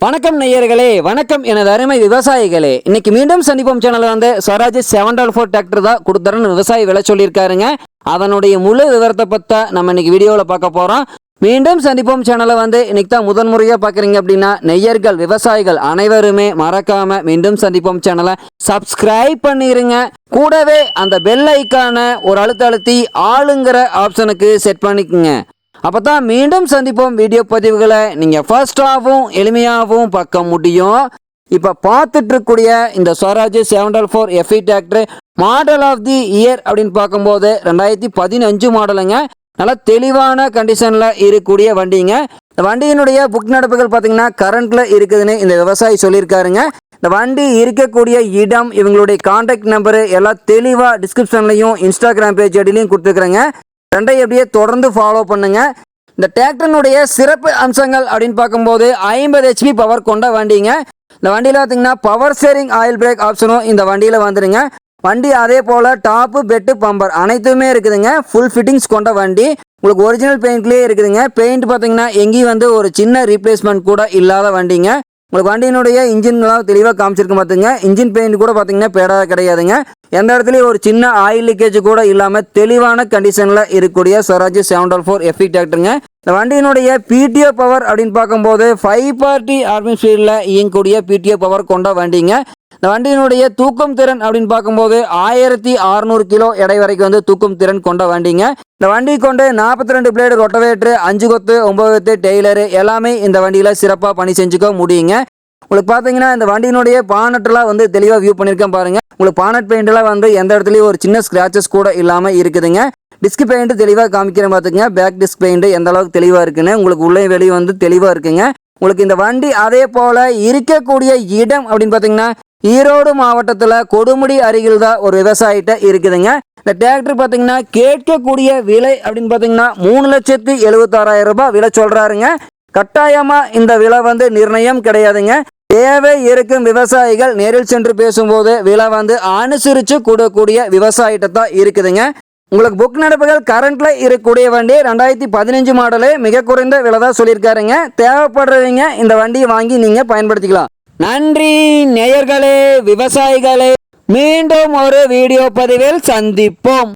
வணக்கம் நேயர்களே, வணக்கம் எனது அருமை விவசாயிகளே. இன்னைக்கு மீண்டும் சந்திப்போம் சேனல்ல வந்து ஸ்வராஜ் 744 டிராக்டர் தான் கொடுத்துறன்னு விவசாயி விலை சொல்லியிருக்காருங்க. அதனுடைய முழு விவரத்தை பற்றி நம்ம இன்னைக்கு வீடியோவில் பார்க்க போகிறோம். மீண்டும் சந்திப்போம் சேனலை வந்து இன்னைக்கு தான் முதன்முறையாக பார்க்குறீங்க அப்படின்னா நெய்யர்கள் விவசாயிகள் அனைவருமே மறக்காமல் மீண்டும் சந்திப்போம் சேனலை சப்ஸ்கிரைப் பண்ணிடுங்க. கூடவே அந்த பெல் ஐக்கான ஒரு அழுத்தி ஆளுங்கிற ஆப்ஷனுக்கு செட் பண்ணிக்கோங்க. அப்போ தான் மீண்டும் சந்திப்போம் வீடியோ பதிவுகளை நீங்கள் ஃபர்ஸ்டாகவும் எளிமையாகவும் பார்க்க முடியும். இப்போ பார்த்துட்டு இருக்கக்கூடிய இந்த Swaraj 744 FE tractor model of the year அப்படின்னு பார்க்கும்போது 2015 மாடலுங்க. நல்லா தெளிவான கண்டிஷனில் இருக்கக்கூடிய வண்டிங்க. இந்த வண்டியினுடைய புக் நடப்புகள் பார்த்தீங்கன்னா கரண்ட்டில் இருக்குதுன்னு இந்த விவசாயி சொல்லியிருக்காருங்க. இந்த வண்டி இருக்கக்கூடிய இடம், இவங்களுடைய கான்டாக்ட் நம்பரு எல்லாம் தெளிவாக டிஸ்கிரிப்ஷன்லையும் இன்ஸ்டாகிராம் பேஜ் ஐடிலையும் கொடுத்துருக்குறேங்க. ரெண்டையும் எப்படியே தொடர்ந்து ஃபாலோ பண்ணுங்க. இந்த டிராக்டரினுடைய சிறப்பு அம்சங்கள் அப்படின்னு பார்க்கும்போது 50 HP பவர் கொண்ட வண்டிங்க. இந்த வண்டியில் பார்த்தீங்கன்னா பவர் ஸ்டீரிங் ஆயில் பிரேக் ஆப்ஷனும் இந்த வண்டியில் வந்துடுங்க. வண்டி அதே போல் டாப்பு பெட்டு பம்பர் அனைத்துமே இருக்குதுங்க. ஃபுல் ஃபிட்டிங்ஸ் கொண்ட வண்டி. உங்களுக்கு ஒரிஜினல் பெயிண்ட்லேயே இருக்குதுங்க. பெயிண்ட் பார்த்தீங்கன்னா எங்கேயும் வந்து ஒரு சின்ன ரீப்ளேஸ்மெண்ட் கூட இல்லாத வண்டிங்க. உங்களுக்கு வண்டியினுடைய இன்ஜின்லாம் தெளிவாக காமிச்சிருக்க பார்த்துங்க. இன்ஜின் பெயிண்ட் கூட பார்த்தீங்கன்னா பேடாக கிடையாதுங்க. எந்த இடத்துலையும் ஒரு சின்ன ஆயில் லீக்கேஜ் கூட இல்லாமல் தெளிவான கண்டிஷனில் இருக்கக்கூடிய ஸ்வராஜ் 744 FE டிராக்டருங்க. இந்த வண்டியினுடைய PTO பவர் அப்படின்னு பார்க்கும்போது 540 RPM ஸ்பீடில் இயங்கக்கூடிய PTO பவர் கொண்ட வண்டிங்க. இந்த வண்டியினுடைய தூக்கும் திறன் அப்படின்னு பார்க்கும்போது 1600 கிலோ எடை வரைக்கும் வந்து தூக்கும் திறன் கொண்ட வண்டிங்க. இந்த வண்டி கொண்டு 42 பிளேடு ரொட்டவேட்ரு, 5 கொத்து 9 கொத்து டெய்லரு எல்லாமே இந்த வண்டியில் சிறப்பாக பணி செஞ்சுக்க முடியுங்க. உங்களுக்கு பார்த்தீங்கன்னா இந்த வண்டியினுடைய பானட்டெல்லாம் வந்து தெளிவாக வியூ பண்ணியிருக்கேன் பாருங்கள். உங்களுக்கு பானட் பெயிண்டெல்லாம் வந்து எந்த இடத்துலையும் ஒரு சின்ன ஸ்க்ராச்சஸ் கூட இல்லாமல் இருக்குதுங்க. டிஸ்க் பெயிண்ட் தெளிவாக காமிக்கிறேன் பார்த்துங்க. பேக் டிஸ்க் பெயிண்ட் எந்த அளவுக்கு தெளிவாக இருக்குன்னு உங்களுக்கு உள்ளே வெளியே வந்து தெளிவாக இருக்குங்க. உங்களுக்கு இந்த வண்டி அதே போல் இருக்கக்கூடிய இடம் அப்படின்னு பார்த்தீங்கன்னா ஈரோடு மாவட்டத்தில் கொடுமுடி அருகில் தான் ஒரு விவசாயிட்ட இருக்குதுங்க. இந்த டிராக்டர் பார்த்தீங்கன்னா கேட்கக்கூடிய விலை அப்படின்னு பார்த்தீங்கன்னா 3,76,000 ரூபாய் விலை சொல்கிறாருங்க. கட்டாயமாக இந்த விலை வந்து நிர்ணயம் கிடையாதுங்க. தேவை இருக்கும் விவசாயிகள் நேரில் சென்று பேசும்போது விலை வந்து அனுசரித்து கூடக்கூடிய விவசாயிட்ட தான் இருக்குதுங்க. உங்களுக்கு புக் நடப்புகள் கரண்ட்ல இருக்கக்கூடிய வண்டி 2015 மாடலு, மிக குறைந்த விலை தான் சொல்லியிருக்காருங்க. தேவைப்படுறவங்க இந்த வண்டியை வாங்கி நீங்கள் பயன்படுத்திக்கலாம். நன்றி நேயர்களே, விவசாயிகளே. மீண்டும் ஒரு வீடியோ பதிவில் சந்திப்போம்.